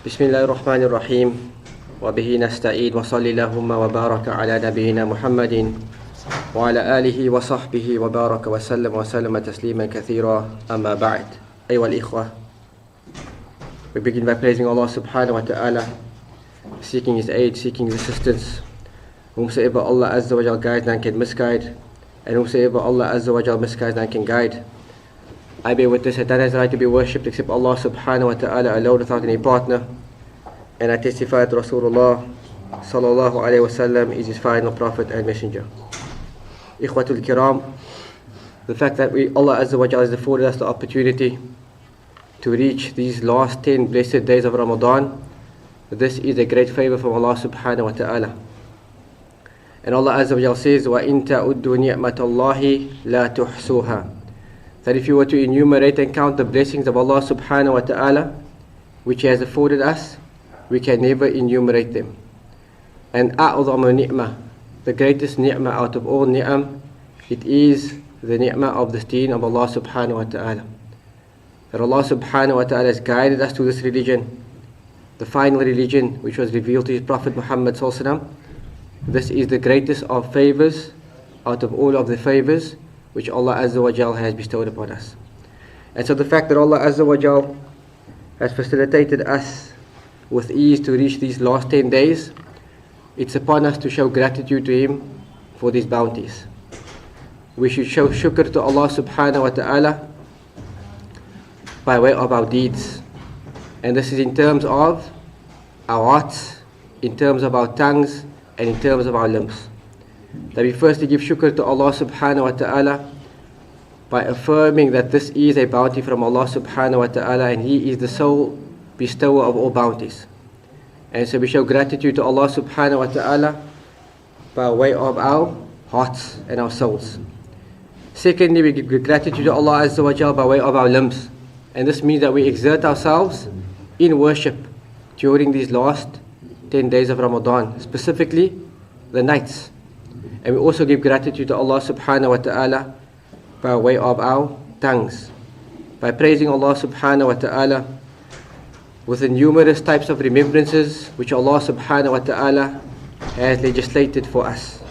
بسم الله الرحمن الرحيم وبه نستعين وصلى اللهم وبارك على نبينا محمد وعلى آله وصحبه وبارك وسلم تسليما كثيرا أما بعد أيها الإخوة. We begin by praising Allah subhanahu wa ta'ala, seeking His aid, seeking His assistance. Whomsoever Allah Azza wa Jal guides, none can misguide, and whomsoever Allah Azza wa Jal misguides, none can guide. I bear witness that none has right to be worshipped except Allah subhanahu wa ta'ala alone without any partner. And I testify that Rasulullah sallallahu alayhi wa sallam is his final prophet and messenger. Ikhwatul kiram, the fact that Allah Azza wa Jalla has afforded us the opportunity to reach these last 10 blessed days of Ramadan, this is a great favor from Allah subhanahu wa ta'ala. And Allah Azza wa Jalla says, وَإِن تَعُدُّوا نِعْمَةَ اللَّهِ لَا تُحْصُوهَا, that if you were to enumerate and count the blessings of Allah subhanahu wa ta'ala which He has afforded us, we can never enumerate them. And أعظم ni'mah, the greatest ni'mah out of all ni'am, it is the ni'mah of the deen of Allah subhanahu wa ta'ala. That Allah subhanahu wa ta'ala has guided us to this religion, the final religion which was revealed to His Prophet Muhammad sallallahu alaihi wasallam. This is the greatest of favors out of all of the favors which Allah Azza wa Jal has bestowed upon us. And so the fact that Allah Azza wa Jal has facilitated us with ease to reach these last 10 days, it's upon us to show gratitude to Him for these bounties. We should show shukr to Allah subhanahu wa ta'ala by way of our deeds. And this is in terms of our hearts, in terms of our tongues, and in terms of our limbs. That we firstly give shukr to Allah subhanahu wa ta'ala by affirming that this is a bounty from Allah subhanahu wa ta'ala, and He is the sole bestower of all bounties. And so we show gratitude to Allah subhanahu wa ta'ala by way of our hearts and our souls. Secondly, we give gratitude to Allah Azza wa Jal by way of our limbs. And this means that we exert ourselves in worship during these last 10 days of Ramadan, specifically the nights. And we also give gratitude to Allah subhanahu wa ta'ala by way of our tongues, by praising Allah subhanahu wa ta'ala with the numerous types of remembrances which Allah subhanahu wa ta'ala has legislated for us.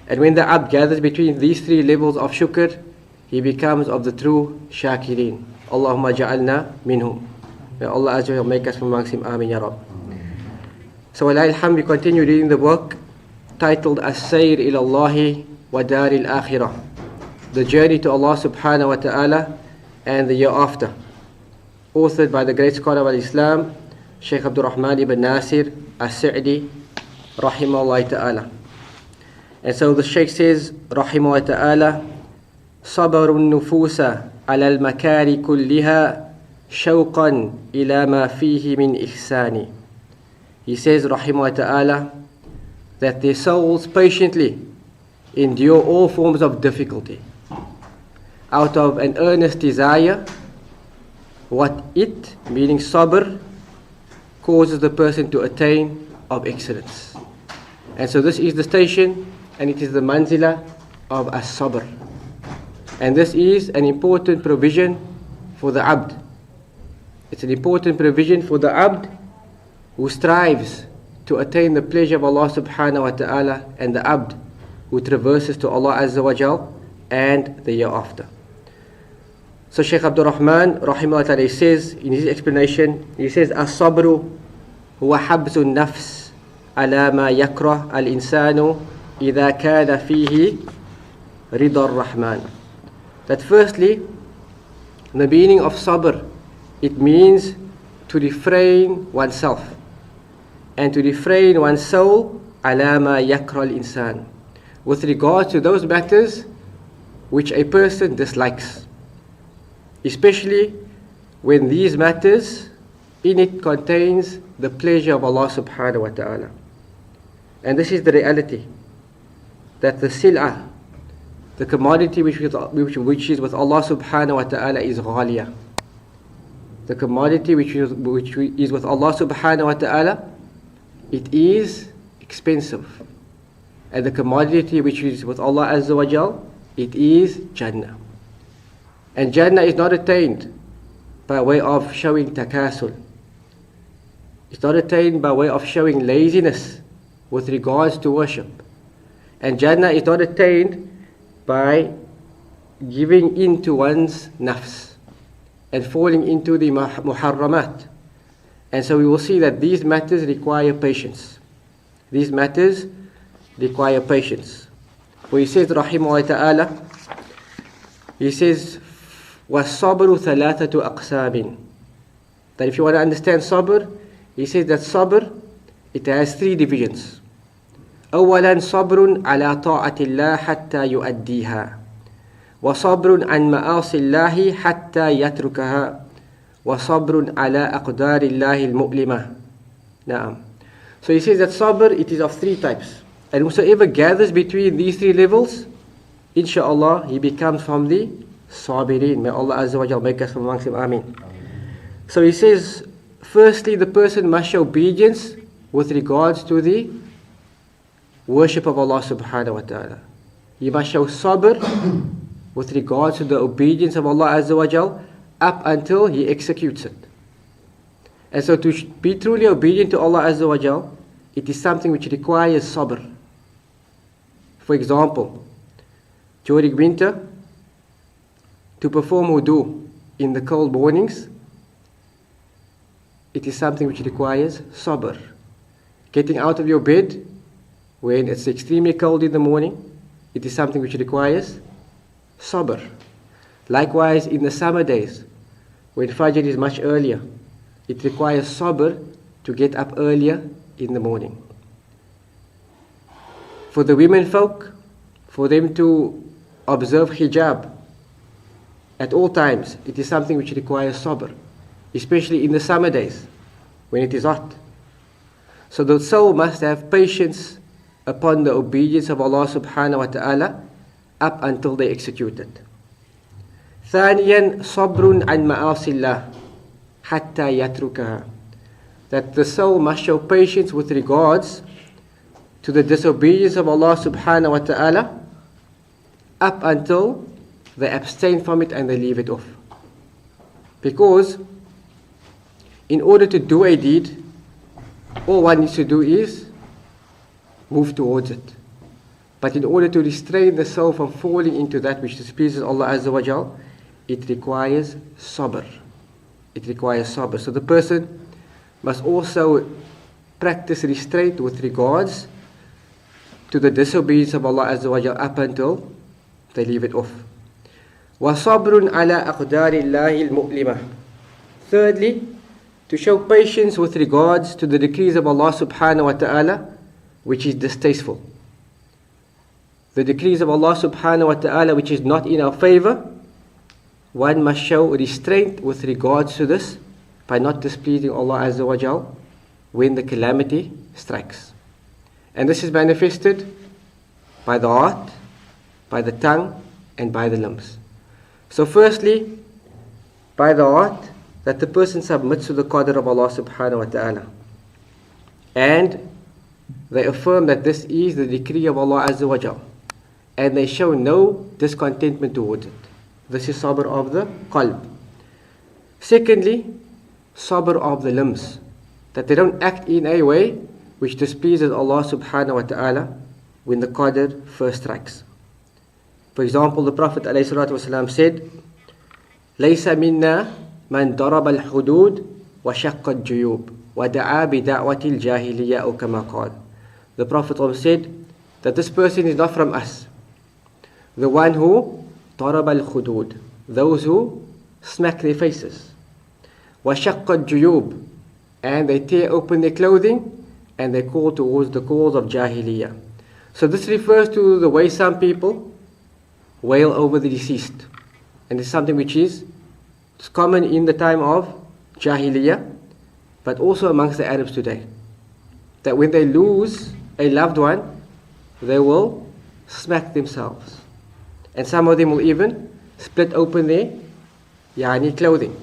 And when the abd gathers between these three levels of shukr, he becomes of the true shakirin. Allahumma ja'alna minhum. May Allah Azza wa Jalla make us from amongst him. Ameen ya Rabb. So Walai alhamd, we continue reading the book titled As-Sayr ila Allahi wa Dar al-Akhirah, the journey to Allah subhanahu wa ta'ala and the year after, authored by the great scholar of Islam, Shaykh Abdurahmaan ibn Nasir as-Sa'di rahimahullah ta'ala. And so the Shaykh says rahimahullah ta'ala, صبر النفوس على المكار كلها شوقا إلى ما فيه من إحسان. He says rahimahullah ta'ala that their souls patiently endure all forms of difficulty out of an earnest desire what it, meaning sabr, causes the person to attain of excellence. And so this is the station, and it is the manzila of as-sabr. And this is an important provision for the abd. It's an important provision for the abd who strives to attain the pleasure of Allah subhanahu wa ta'ala, and the abd who traverses to Allah Azza wa Jal and the year after. So Shaykh Abdurahmaan rahimahullah ta'ala says in his explanation, he says, As-sabru huwa habzu nafs ala ma yakrah al-insanu idha kana fihi rida ar-Rahman. That firstly, the meaning of sabr, it means to refrain oneself and to refrain one's soul ala ma yakrah al-insan, with regard to those matters which a person dislikes, especially when these matters in it contains the pleasure of Allah subhanahu wa ta'ala. And this is the reality, that the sil'ah, the commodity which is with Allah subhanahu wa ta'ala, is ghaliyah. The commodity which is with Allah subhanahu wa ta'ala, it is expensive. And the commodity which is with Allah Azza wa Jal, it is Jannah. And Jannah is not attained by way of showing takasul. It's not attained by way of showing laziness with regards to worship. And Jannah is not attained by giving in to one's nafs and falling into the muharramat. And so we will see that these matters require patience. These matters require patience. For he says, rahimahullah ta'ala, he says, وَالصَّبْرُ ثَلَاثَةُ أَقْسَامٍ. That if you want to understand sabr, he says that sabr, it has three divisions. أولا صبر على طاعة الله حتى يؤديها وصبر عن معاصي الله حتى يتركها وصبر على أقدار الله المؤلمة. نعم. So he says that sabr, it is of three types. And whosoever gathers between these three levels, inshallah, he becomes from the sabirin. May Allah Azza wa Jal make us from amongst them. Ameen. So he says, firstly, the person must show obedience with regards to the worship of Allah subhanahu wa ta'ala. He must show sabr with regards to the obedience of Allah Azza wa Jal up until he executes it. And so to be truly obedient to Allah Azza wa Jal, it is something which requires sabr. For example, during winter, to perform wudu in the cold mornings, it is something which requires sabr. Getting out of your bed when it's extremely cold in the morning, it is something which requires sabr. Likewise, in the summer days, when Fajr is much earlier, it requires sabr to get up earlier in the morning. For the women folk, for them to observe hijab at all times, it is something which requires sabr, especially in the summer days when it is hot. So the soul must have patience upon the obedience of Allah subhanahu wa ta'ala up until they execute it. ثانيا صبر عن معاصي الله حتى يتركها. That the soul must show patience with regards to the disobedience of Allah subhanahu wa ta'ala up until they abstain from it and they leave it off. Because in order to do a deed, all one needs to do is move towards it. But in order to restrain the soul from falling into that which displeases Allah Azza wa Jal, it requires sabr. It requires sabr. So the person must also practice restraint with regards to the disobedience of Allah Azza wa Jal up until they leave it off. وَصَبْرٌ عَلَىٰ أَقْدَارِ اللَّهِ الْمُؤْلِمَةِ. Thirdly, to show patience with regards to the decrees of Allah subhanahu wa ta'ala, which is distasteful. The decrees of Allah subhanahu wa ta'ala which is not in our favor, one must show restraint with regards to this by not displeasing Allah Azza wa Jal when the calamity strikes. And this is manifested by the heart, by the tongue, and by the limbs. So firstly, by the heart, that the person submits to the qadr of Allah subhanahu wa ta'ala. And they affirm that this is the decree of Allah Azza wa Jal. And they show no discontentment towards it. This is sabr of the qalb. Secondly, sabr of the limbs. That they don't act in a way which displeases Allah subhanahu wa ta'ala when the qadr first strikes. For example, the Prophet ﷺ said, لَيْسَ مِنَّا مَنْ ضَرَبَ الْحُدُودِ وَشَقَّ الْجُيُوبِ وَدَعَا بِدَعْوَةِ الْجَاهِلِيَّةِ أَوْ كَمَا قَالَ. The Prophet said that this person is not from us. The one who ضَرَبَ الْحُدُودِ, those who smack their faces. وَشَقَّ الْجُيُوبِ, and they tear open their clothing and they call towards the cause of Jahiliyyah. So this refers to the way some people wail over the deceased. And it's something which is common in the time of Jahiliyyah, but also amongst the Arabs today. That when they lose a loved one, they will smack themselves. And some of them will even split open their clothing.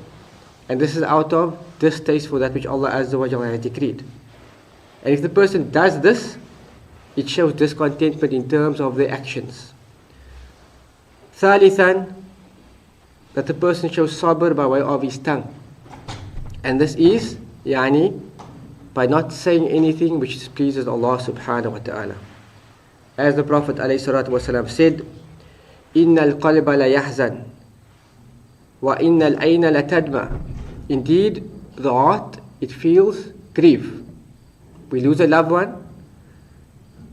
And this is out of distaste for that which Allah Azza wa Jalla has decreed. And if the person does this, it shows discontentment in terms of their actions. ثالثا, that the person shows sabr by way of his tongue. And this is by not saying anything which displeases Allah subhanahu wa ta'ala. As the Prophet ﷺ said, إِنَّ الْقَلْبَ لَيَحْزَنُ وَإِنَّ الْعَيْنَ لَتَدْمَعُ. Indeed, the heart, it feels grief. We lose a loved one,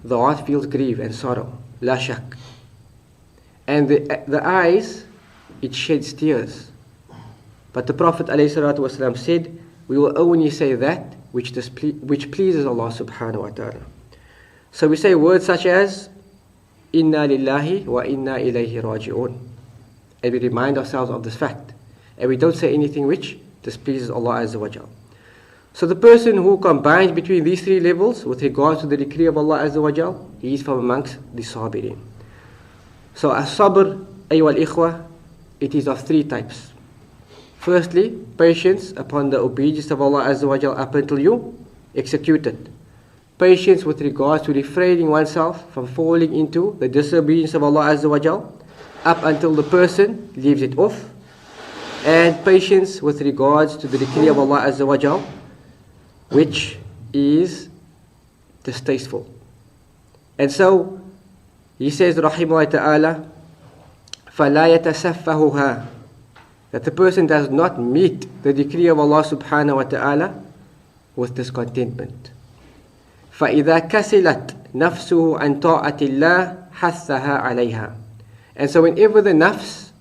the heart feels grief and sorrow, la shak. And the eyes, it sheds tears. But the Prophet ﷺ said, we will only say that which pleases Allah subhanahu wa ta'ala. So we say words such as, Inna lillahi wa inna ilayhi raji'un. And we remind ourselves of this fact. And we don't say anything which displeases Allah Azza wa Jal. So the person who combines between these three levels with regards to the decree of Allah Azza wa Jal, he is from amongst the sabirin. So as-sabr, ayyuha al-ikhwa, it is of three types. Firstly, patience upon the obedience of Allah Azza wa Jal up until you execute it. Patience with regards to refraining oneself from falling into the disobedience of Allah Azza wa Jal up until the person leaves it off. And patience with regards to the decree of Allah Azza wa Jal, which is distasteful. And so, he says, Rahimahullah Ta'ala, فَلَا يَتَسَفَّهُهَا, that the person does not meet the decree of Allah Subhanahu wa Ta'ala with discontentment. فَإِذَا كَسِلَتْ نَفْسُهُ عَنْ طَاعَةِ اللَّهِ حَثَّهَا عَلَيْهَا. And so whenever the nafs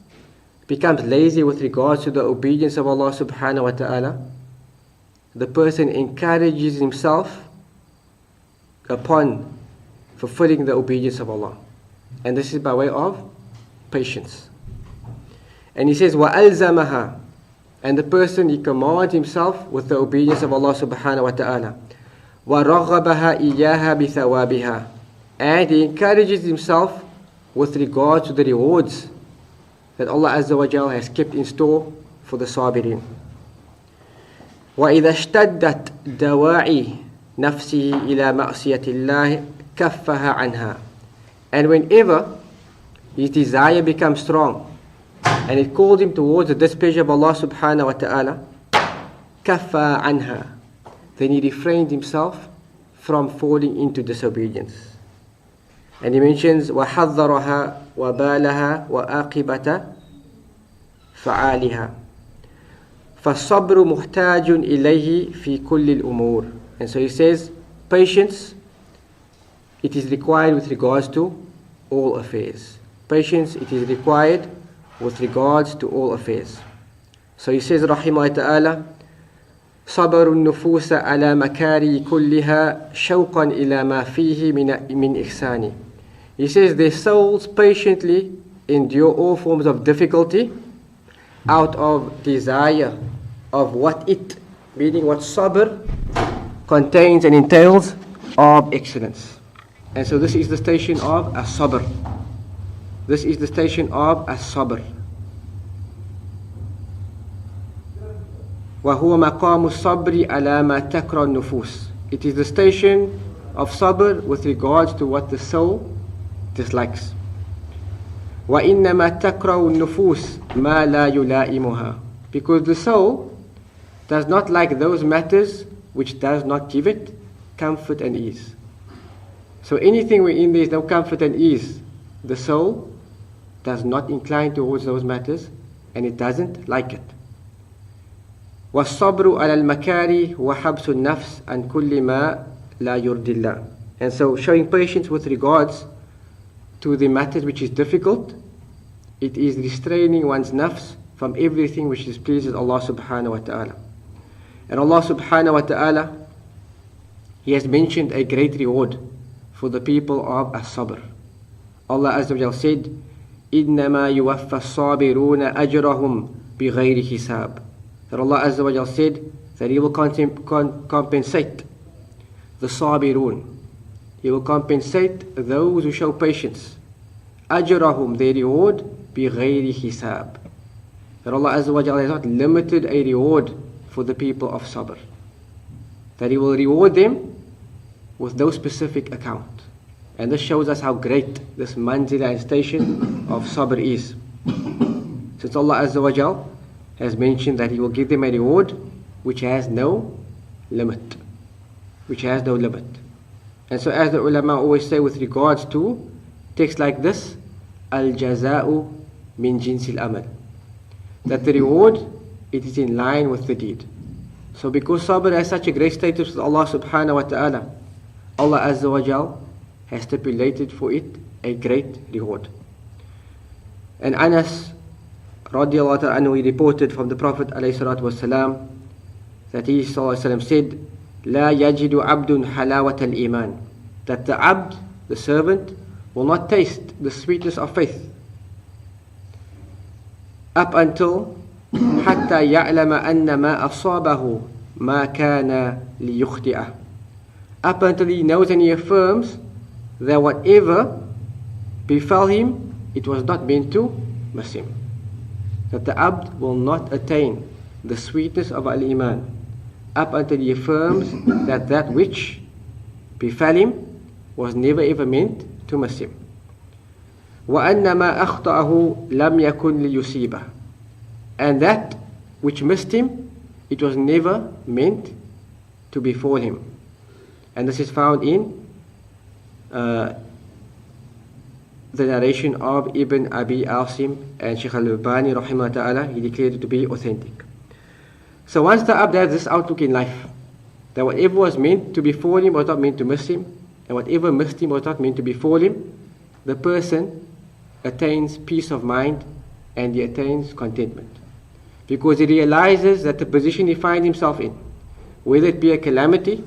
becomes lazy with regards to the obedience of Allah Subhanahu wa Ta'ala, the person encourages himself upon fulfilling the obedience of Allah. And this is by way of patience. And he says, وَأَلْزَمَهَا, and the person, he commands himself with the obedience of Allah Subhanahu wa Ta'ala. وَرَغَّبَهَا إِيَّاهَا بِثَوَابِهَا, and he encourages himself with regard to the rewards that Allah Azza wa Jal has kept in store for the sabirin. وَإِذَا اشْتَدَّتْ دَوَاعِي نَفْسِهِ إِلَى مَعْصِيَةِ اللَّهِ كَفَّهَا عَنْهَا. And whenever his desire becomes strong and it calls him towards the displeasure of Allah Subhanahu wa Ta'ala, كَفَّهَا عَنْهَا, then he refrained himself from falling into disobedience. And he mentions وَحَذَّرَهَا وَبَالَهَا وَآقِبَةَ فَعَالِهَا فَالصَّبْرُ مُحْتَاجٌ إِلَيْهِ فِي كُلِّ الْأُمُورِ. And so he says, patience, it is required with regards to all affairs. Patience, it is required with regards to all affairs. So he says, Rahimahullah Ta'ala, صبر النفوس على مكاره كلها شوقا إلى ما فيه من إحسان. He says, their souls patiently endure all forms of difficulty out of desire of what it, meaning what sabr contains and entails of excellence. And so this is the station of as-sabr. This is the station of as-sabr. وَهُوَ مَقَامُ الصَّبْرِ عَلَى مَا تَكْرَهُ النُّفُوسِ. It is the station of sabr with regards to what the soul dislikes. وَإِنَّمَا تَكْرَهُ النُّفُوسِ مَا لَا يُلَائِمُهَا. Because the soul does not like those matters which does not give it comfort and ease. So anything wherein there is no comfort and ease, the soul does not incline towards those matters and it doesn't like it. وَالصَّبْرُ عَلَى الْمَكَارِهِ وَحَبْسُ النَّفْسِ عَنْ كُلِّ مَا لَا يُرْضِي اللَّهِ. And so showing patience with regards to the matters which is difficult, it is restraining one's nafs from everything which displeases Allah Subhanahu wa Ta'ala. And Allah Subhanahu wa Ta'ala, He has mentioned a great reward for the people of as-sabr. Allah Azza wa Jal said, إِنَّمَا يُوَفَّى الصَّابِرُونَ أَجْرَهُمْ بِغَيْرِ حِسَابٍ. That Allah Azza wa Jal said that He will compensate the sabirun. He will compensate those who show patience. أَجْرَهُمْ, their reward, بِغَيْرِ حِسَابٍ. That Allah Azza wa Jal has not limited a reward for the people of sabr. That He will reward them with no specific account. And this shows us how great this manzila and station of sabr is. Since Allah Azza wa Jal has mentioned that He will give them a reward which has no limit. which has no limit. And so as the ulama always say with regards to texts like this, al-jaza'u min jinsil amal, that the reward, it is in line with the deed. So because sabr has such a great status with Allah subhanahu wa ta'ala, Allah azza wa jal has stipulated for it a great reward. And Anas radiallahu ta'ala anhu, he reported from the Prophet alayhi salatu wasalam that he sallallahu alayhi wasallam said, لا يجد عبد حلاوة الإيمان, that the abd, the servant, will not taste the sweetness of faith up until حتى يعلم أن ما أصابه ما كان ليخطئه, up until he knows and he affirms that whatever befell him, it was not meant to miss him. That the abd will not attain the sweetness of al-iman up until he affirms that that which befell him was never ever meant to miss him. وَأَنَّ مَا أَخْطَأَهُ لَمْ يَكُنْ لِيُصِيبَهُ, and that which missed him, it was never meant to befall him. And this is found in the narration of Ibn Abi Asim, and Shaykh al-Albani rahimahullah ta'ala, he declared it to be authentic. So once the abd has this outlook in life, that whatever was meant to befall him was not meant to miss him, and whatever missed him was not meant to befall him, the person attains peace of mind and he attains contentment. Because he realizes that the position he finds himself in, whether it be a calamity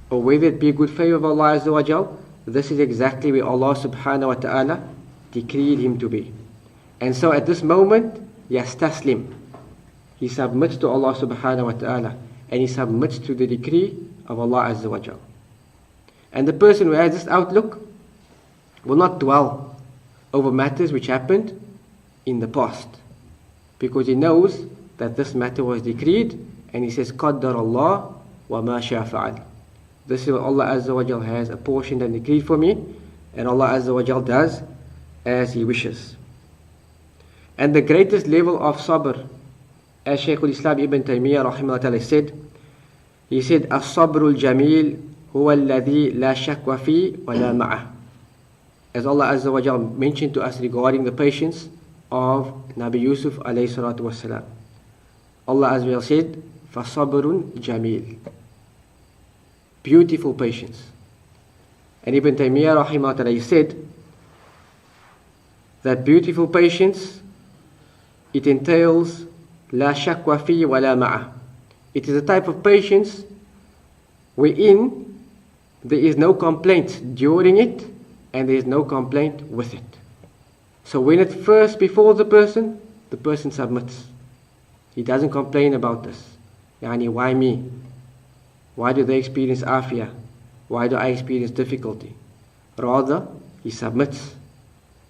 or whether it be a good favor of Allah Azza wa Jal, this is exactly where Allah subhanahu wa ta'ala decreed him to be. And so at this moment, yastaslim, he submits to Allah subhanahu wa ta'ala, and he submits to the decree of Allah Azza wa Jal. And the person who has this outlook will not dwell over matters which happened in the past, because he knows that this matter was decreed, and he says, qaddar Allah wa ma sha fa'al. This is what Allah Azza wa Jal has apportioned and decreed for me, and Allah Azza wa Jal does as He wishes. And the greatest level of sabr, as Shaykh al-Islam Ibn Taymiyyah rahimahullah ta'ala said, he said, as-sabrul jamil huwa alladhi la shakwa fi wa la ma'ah. As Allah Azza wa Jal mentioned to us regarding the patience of Nabi Yusuf alayhi salatu wasalam. Allah Azza wa Jal said, فَصَبْرٌ jamil, beautiful patience. And Ibn Taymiyyah rahimahullah ta'ala, he said that beautiful patience, it entails la shakwa fi wa la ma'a. It is a type of patience wherein there is no complaint during it and there is no complaint with it. So when it first befalls the person submits. He doesn't complain about this. Yani, why me? Why do they experience afiyah? Why do I experience difficulty? Rather, he submits.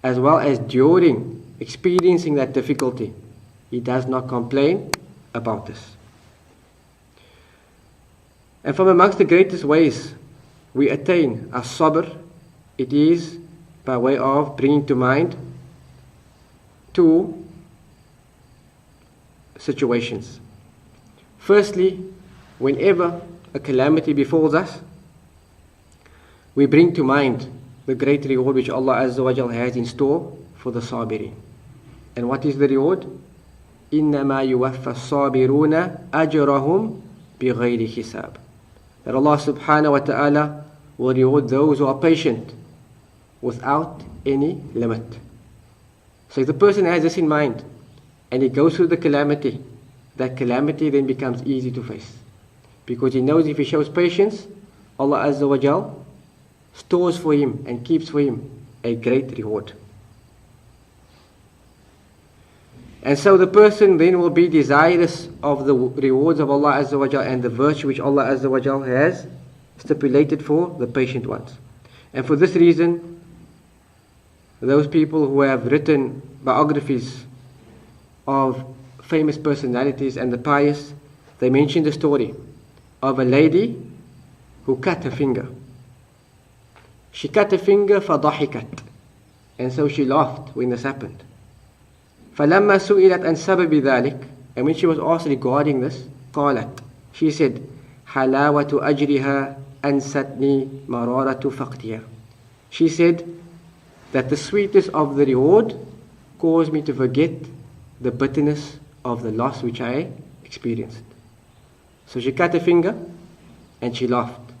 As well as during experiencing that difficulty, he does not complain about this. And from amongst the greatest ways we attain as-sabr, it is by way of bringing to mind two situations. Firstly, whenever a calamity befalls us, we bring to mind the great reward which Allah Azza wa Jal has in store for the sabirin. And what is the reward? إِنَّمَا يُوَفَّى الصَّابِرُونَ أَجْرَهُمْ بِغَيْرِ حِسَابٍ. That Allah subhanahu wa ta'ala will reward those who are patient without any limit. So if the person has this in mind and he goes through the calamity, that calamity then becomes easy to face. Because he knows if he shows patience, Allah Azza wa Jal stores for him and keeps for him a great reward. And so the person then will be desirous of the rewards of Allah Azza wa Jal and the virtue which Allah Azza wa Jal has stipulated for the patient ones. And for this reason, those people who have written biographies of famous personalities and the pious, they mention the story of a lady who cut her finger. She cut her finger فضحكت, and so she laughed when this happened. فلما سئلت عن سبب ذلك, and when she was asked regarding this, قالت, she said, حلاوة أجرها أنستني مرارة فقدها. She said that the sweetness of the reward caused me to forget the bitterness of the loss which I experienced. So she cut her finger and she laughed.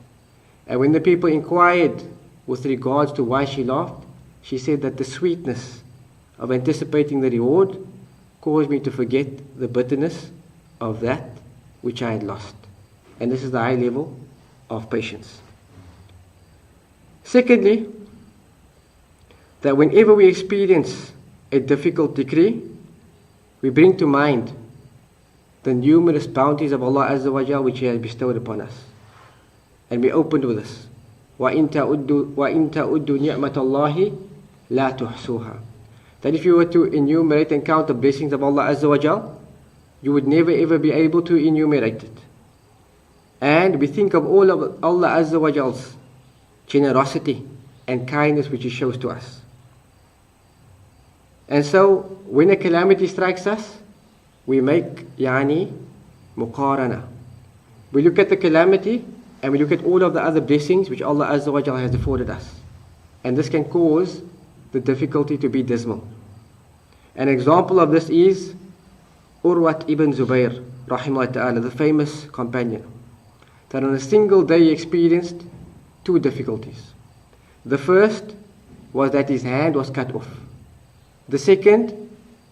And when the people inquired with regards to why she laughed, she said that the sweetness of anticipating the reward caused me to forget the bitterness of that which I had lost. And this is the high level of patience. Secondly, that whenever we experience a difficult decree, we bring to mind the numerous bounties of Allah Azza wa Jal which He has bestowed upon us. And we opened with this. وَإِن تَعُدُّوا نِعْمَةَ اللَّهِ لَا تُحْصُوهَا. That if you were to enumerate and count the blessings of Allah Azza wa Jal, you would never ever be able to enumerate it. And we think of all of Allah Azza wa Jal's generosity and kindness which He shows to us. And so, when a calamity strikes us, we make muqarana. We look at the calamity and we look at all of the other blessings which Allah Azza wa Jal has afforded us. And this can cause the difficulty to be dismal. An example of this is Urwat ibn Zubayr, rahimahullah ta'ala, the famous companion, that on a single day he experienced two difficulties. The first was that his hand was cut off. The second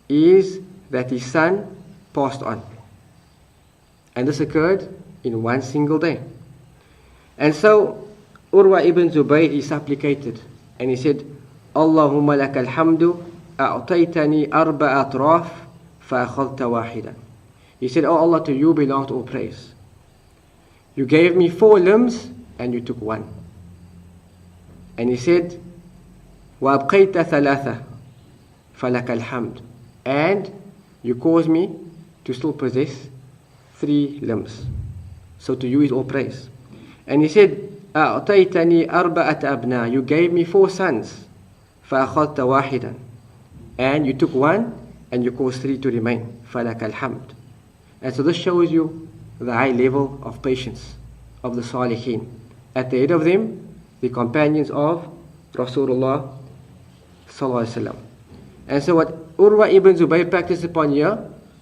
is that his son passed on. And this occurred in one single day. And so Urwa ibn Zubayr, he supplicated and he said, Allahumma laka alhamdu a'taytani arba atraf fa'akhadta wahidan. He said, Oh Allah, to you belongs all praise. You gave me 4 limbs and you took 1. And he said, وَأَبْقَيْتَ ثَلَاثَةً فَلَكَ الْحَمْدُ. And you caused me to still possess 3 limbs. So to you is all praise. And he said, أَعْطَيْتَنِي أَرْبَعَةَ أَبْنَاءَ. You gave me 4 sons. فَأَخَذْتَ وَاحِدًا. And you took 1 and you caused 3 to remain. فَلَكَ الْحَمْدُ. And so this shows you the high level of patience of the Salihin. At the head of them, the companions of Rasulullah sallallahu alaihi wasallam. And so what Urwa ibn Zubayr practiced upon here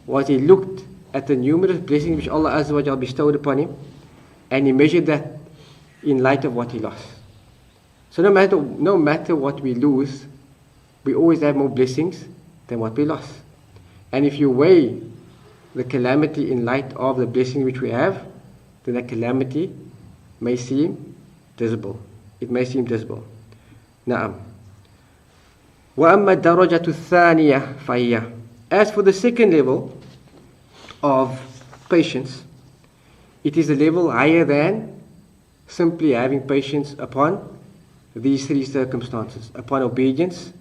was he looked at the numerous blessings which Allah Azza wa Jalla bestowed upon him, and he measured that in light of what he lost. So no matter what we lose, we always have more blessings than what we lost. And if you weigh the calamity in light of the blessing which we have, then that calamity may seem visible. It may seem visible. Na'am. وَأَمَّا الدَّرَجَةُ الثَّانِيَةِ فَهِيَ. As for the second level of patience, it is a level higher than simply having patience upon these 3 circumstances: upon obedience,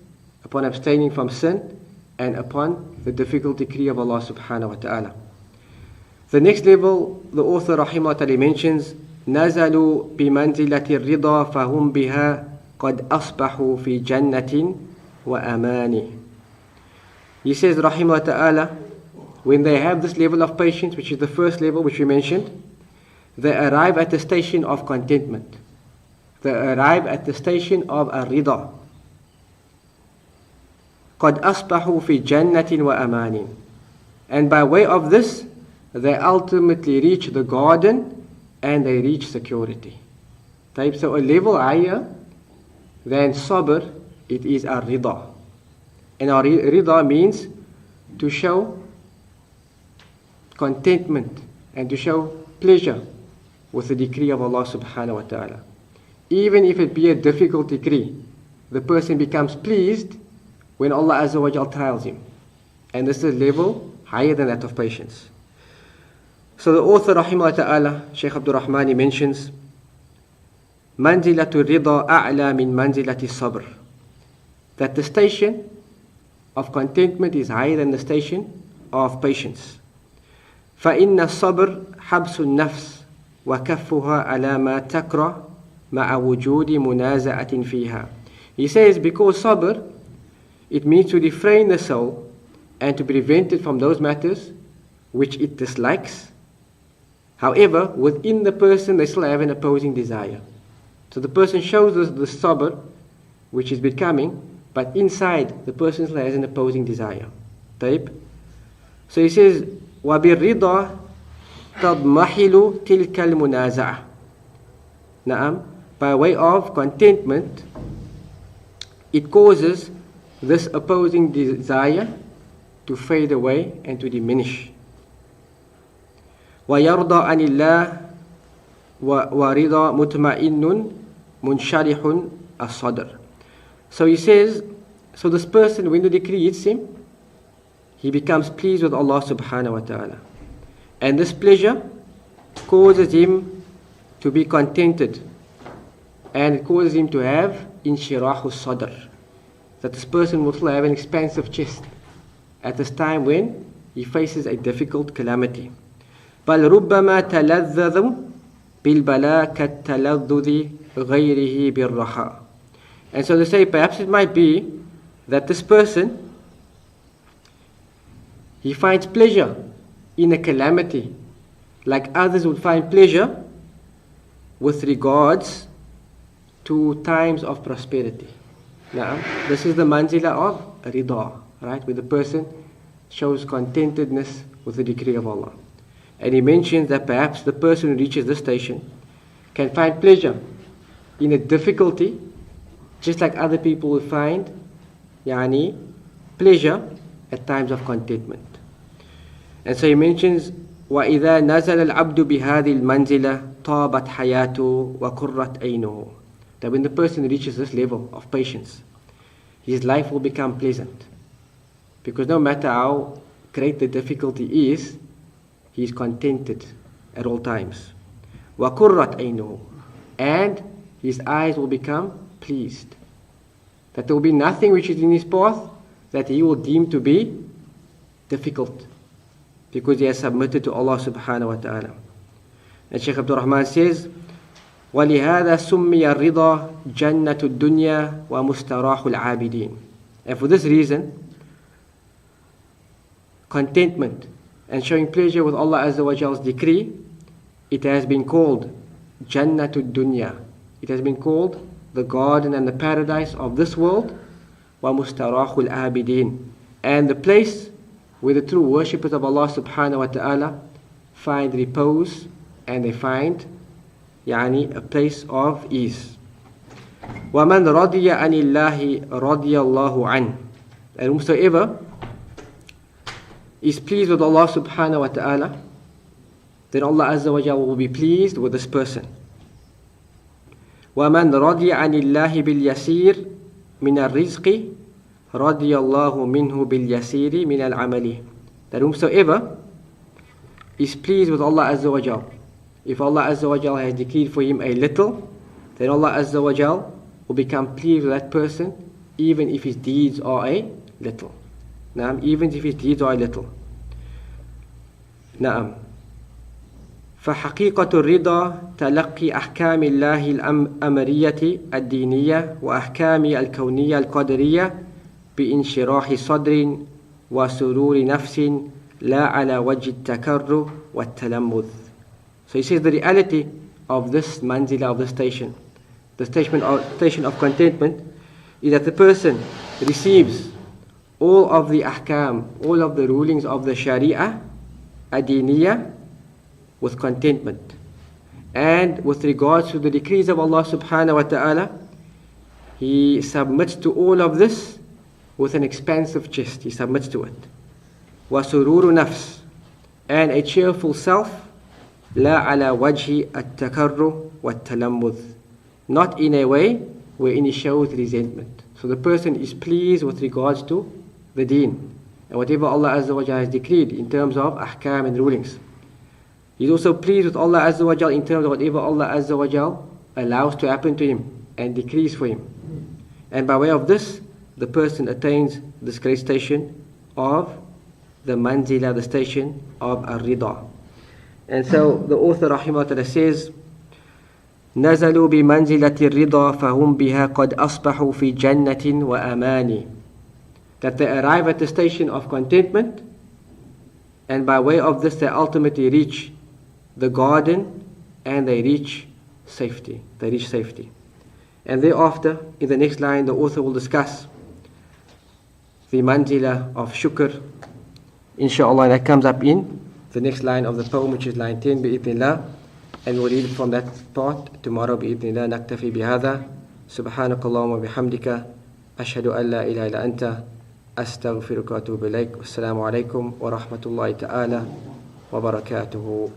upon abstaining from sin, and upon the difficult decree of Allah subhanahu wa ta'ala. The next level, the author rahimahullah ta'ala mentions, نزلوا بمنزلة الرضا فهم بها قد أصبحوا في جنة وأمان. He says rahimahullah ta'ala, when they have this level of patience, which is the first level which we mentioned, they arrive at the station of contentment. They arrive at the station of الرضا. قد أصبحوا في جنة وأمان. And by way of this, they ultimately reach the garden and they reach security. So a level higher than sabr, it is our rida. And our rida means to show contentment and to show pleasure with the decree of Allah subhanahu wa ta'ala. Even if it be a difficult decree, the person becomes pleased when Allah Azza wa Jal trials him. And this is a level higher than that of patience. So the author rahimahullah ta'ala, Shaykh Abdurahmaan, he mentions, منزلة الرضا أعلى من منزلة الصبر. That the station of contentment is higher than the station of patience. فإن الصبر حبس النفس وكفها على ما تكره مع وجود منازعة فيها. He says because sabr, it means to refrain the soul and to prevent it from those matters which it dislikes. However, within the person, they still have an opposing desire. So the person shows us the sabr, which is becoming, but inside the person still has an opposing desire. طيب? So he says, وَبِالرِّضَى تَضْمَحِلُ تِلْكَ الْمُنَازَعَةِ. Na'am, by way of contentment, it causes this opposing desire to fade away and to diminish. وَيَرْضَى عَنِ اللَّهِ وَرِضَى مُطْمَئِنٌ مُنْشَرِحٌ الصَّدْرِ. So he says, so this person, when the decree hits him, he becomes pleased with Allah subhanahu wa ta'ala. And this pleasure causes him to be contented. And it causes him to have inshirahu sadr. That this person will still have an expansive chest at this time when he faces a difficult calamity. بل ربما تلذذ بالبلاء كالتلذذ غيره بالرخاء. And so they say, perhaps it might be that this person, he finds pleasure in a calamity like others would find pleasure with regards to times of prosperity. Now, this is the manzila of ridaah, right? Where the person shows contentedness with the decree of Allah. And he mentions that perhaps the person who reaches this station can find pleasure in a difficulty, just like other people will find pleasure at times of contentment. And so he mentions, وَإِذَا نَزَلَ الْعَبْدُ بِهَذِي الْمَنْزِلَةِ طَابَتْ حَيَاتُهُ وَقُرَّتْ عَيْنُهُ. That when the person reaches this level of patience, his life will become pleasant. Because no matter how great the difficulty is, he is contented at all times. وَقُرَّتْ عَيْنُهُ. And his eyes will become pleased. That there will be nothing which is in his path that he will deem to be difficult, because he has submitted to Allah subhanahu wa ta'ala. And Shaykh Abdurahmaan says, وَلِهَذَا سُمِّيَ الرِّضَى جَنَّةُ الدُّنْيَا وَمُسْتَرَاحُ الْعَابِدِينَ. And for this reason, contentment and showing pleasure with Allah Azza wa Jal's decree, it has been called Jannatul Dunya. It has been called the garden and the paradise of this world, وَمُسْتَرَاحُ الْعَابِدِينَ. And the place where the true worshippers of Allah subhanahu wa ta'ala find repose and they find a place of ease. وَمَنْ رَضِيَ عَنِ اللَّهِ رَضِيَ اللَّهُ عَنْهُ. And whosoever is pleased with Allah subhanahu wa ta'ala, then Allah Azza wa Jalla will be pleased with this person. وَمَنْ رَضِيَ عَنِ اللَّهِ بِالْيَسِيرِ مِنَ الرِّزْقِ رَضِيَ اللَّهُ مِنْهُ بِالْيَسِيرِ مِنَ الْعَمَلِ. That whomsoever is pleased with Allah Azza wa Jalla, if Allah Azza wa Jalla has decreed for him a little, then Allah Azza wa Jalla will become pleased with that person, even if his deeds are a little. Naam, even if his deeds are a little. Naam. فحقيقة الرضا تلقي أحكام الله الأمرية الدينية وأحكام الكونية القدرية بانشراح صدر وسرور نفس لا على وجه التكرر والتلمذ. So he says the reality of this manzila, of this station, the station of contentment, is that the person receives all of the ahkam, all of the rulings of the sharia adiniya with contentment. And with regards to the decrees of Allah subhanahu wa ta'ala, he submits to all of this with an expansive chest. He submits to it. وَسُرُورُ نَفْسٍ. And a cheerful self. لَا عَلَى وَجْهِ التَّكَرُّ وَالتَّلَمُّذ. Not in a way wherein he shows resentment. So the person is pleased with regards to the deen and whatever Allah Azza wa Jalla has decreed in terms of ahkam and rulings. He's also pleased with Allah Azza wa Jalla in terms of whatever Allah Azza wa Jalla allows to happen to him and decrees for him. And by way of this, the person attains this great station of the manzila, the station of ar-ridaah. And so the author rahimahullah says, نزلوا بمنزلة الرضا فهم بها قد أصبحوا في جنة وأمان. That they arrive at the station of contentment, and by way of this they ultimately reach the garden, and they reach safety. And thereafter, in the next line, the author will discuss the manzila of shukr, inshallah, and that comes up in the next line of the poem, which is line 10, bi'idhnillah, and we'll read from that part tomorrow, bi'idhnillah. Naktafi bihadha, subhanakallahumma bihamdika, ashhadu an la ilaha illa anta, astaghfiruka wa atubu ilaik. Wassalamu alaikum wa rahmatullahi ta'ala wa barakatuhu.